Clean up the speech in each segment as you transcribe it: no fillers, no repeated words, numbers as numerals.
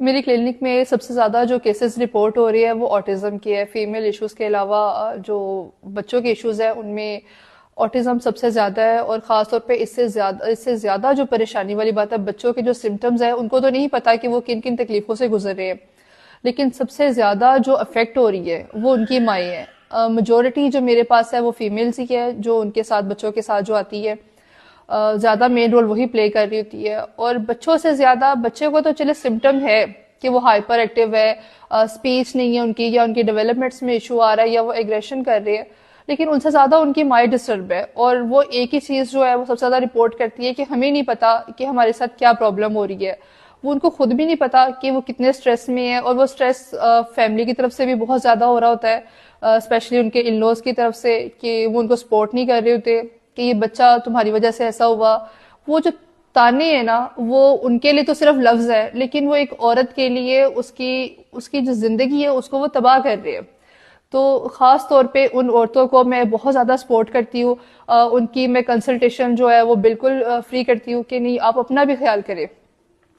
میری کلینک میں سب سے زیادہ جو کیسز رپورٹ ہو رہی ہے وہ آٹزم کی ہے. فیمیل ایشوز کے علاوہ جو بچوں کے ایشوز ہیں ان میں آٹزم سب سے زیادہ ہے. اور خاص طور پہ اس سے زیادہ جو پریشانی والی بات ہے, بچوں کے جو سمٹمز ہیں ان کو تو نہیں پتا کہ وہ کن کن تکلیفوں سے گزر رہے ہیں, لیکن سب سے زیادہ جو افیکٹ ہو رہی ہے وہ ان کی مائیں ہیں. میجورٹی جو میرے پاس ہے وہ فیمیلز ہی ہے جو ان کے ساتھ بچوں کے ساتھ جو آتی ہے, زیادہ مین رول وہی پلے کر رہی ہوتی ہے. اور بچوں سے زیادہ بچے کو تو چلے سمٹم ہے کہ وہ ہائپر ایکٹیو ہے, اسپیچ نہیں ہے ان کی, یا ان کی ڈیولپمنٹس میں ایشو آ رہا ہے, یا وہ ایگریشن کر رہی ہے, لیکن ان سے زیادہ ان کی مائنڈ ڈسٹرب ہے. اور وہ ایک ہی چیز جو ہے وہ سب سے زیادہ رپورٹ کرتی ہے کہ ہمیں نہیں پتا کہ ہمارے ساتھ کیا پرابلم ہو رہی ہے. وہ ان کو خود بھی نہیں پتا کہ وہ کتنے سٹریس میں ہیں, اور وہ سٹریس فیملی کی طرف سے بھی بہت زیادہ ہو رہا ہوتا ہے, اسپیشلی ان کے ان لوز کی طرف سے, کہ وہ ان کو سپورٹ نہیں کر رہے ہوتے کہ یہ بچہ تمہاری وجہ سے ایسا ہوا. وہ جو تانے ہیں نا وہ ان کے لیے تو صرف لفظ ہے, لیکن وہ ایک عورت کے لیے اس کی جو زندگی ہے اس کو وہ تباہ کر رہے ہیں. تو خاص طور پہ ان عورتوں کو میں بہت زیادہ سپورٹ کرتی ہوں. ان کی میں کنسلٹیشن جو ہے وہ بالکل فری کرتی ہوں کہ نہیں آپ اپنا بھی خیال کریں.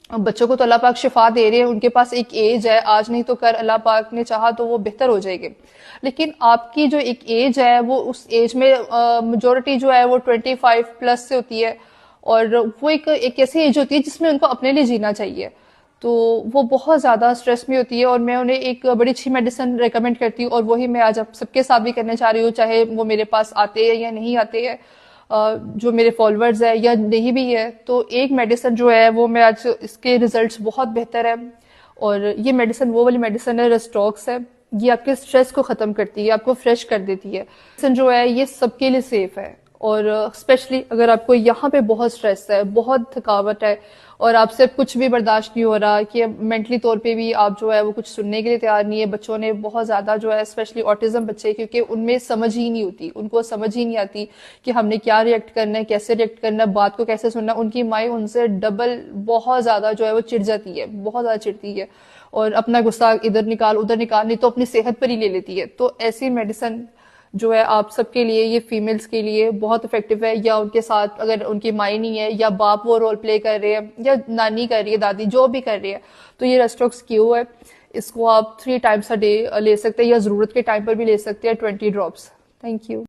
بچوں کو تو اللہ پاک شفا دے رہے ہیں, ان کے پاس ایک ایج ہے, آج نہیں تو کل اللہ پاک نے چاہا تو وہ بہتر ہو جائے گی. لیکن آپ کی جو ایک ایج ہے وہ اس ایج میں میجورٹی جو ہے وہ 25+ سے ہوتی ہے, اور وہ ایک ایسی ایج ہوتی ہے جس میں ان کو اپنے لیے جینا چاہیے. تو وہ بہت زیادہ سٹریس میں ہوتی ہے, اور میں انہیں ایک بڑی اچھی میڈیسن ریکمینڈ کرتی ہوں, اور وہی میں آج آپ سب کے ساتھ بھی کرنا چاہ رہی ہوں, چاہے وہ میرے پاس آتے ہیں یا نہیں آتے ہیں, جو میرے فالوورز ہے یا نہیں بھی ہے. تو ایک میڈیسن جو ہے وہ میں آج اس کے ریزلٹس بہت بہتر ہے, اور یہ میڈیسن وہ والی میڈیسن ہے ریسٹاکس ہے. یہ آپ کے سٹریس کو ختم کرتی ہے, آپ کو فریش کر دیتی ہے. میڈیسن جو ہے یہ سب کے لیے سیف ہے, اور اسپیشلی اگر آپ کو یہاں پہ بہت سٹریس ہے, بہت تھکاوٹ ہے, اور آپ سے کچھ بھی برداشت نہیں ہو رہا, کہ مینٹلی طور پہ بھی آپ جو ہے وہ کچھ سننے کے لیے تیار نہیں ہے. بچوں نے بہت زیادہ جو ہے اسپیشلی آٹزم بچے, کیونکہ ان میں سمجھ ہی نہیں ہوتی, ان کو سمجھ ہی نہیں آتی کہ ہم نے کیا ریئیکٹ کرنا ہے, کیسے ریئیکٹ کرنا ہے, بات کو کیسے سننا. ان کی مائیں ان سے ڈبل بہت زیادہ جو ہے وہ چڑ جاتی ہے, بہت زیادہ چڑتی ہے, اور اپنا غصہ ادھر نکال ادھر نکال, نہیں تو اپنی صحت پر ہی لے لیتی ہے. تو ایسی میڈیسن جو ہے آپ سب کے لیے, یہ فیمیلز کے لیے بہت افیکٹو ہے. یا ان کے ساتھ اگر ان کی مائی نہیں ہے, یا باپ وہ رول پلے کر رہے ہیں, یا نانی کر رہی ہے, دادی جو بھی کر رہی ہے, تو یہ ریسٹاکس کیو ہے. اس کو آپ 3 times a day لے سکتے ہیں, یا ضرورت کے ٹائم پر بھی لے سکتے ہیں, 20 drops. Thank you.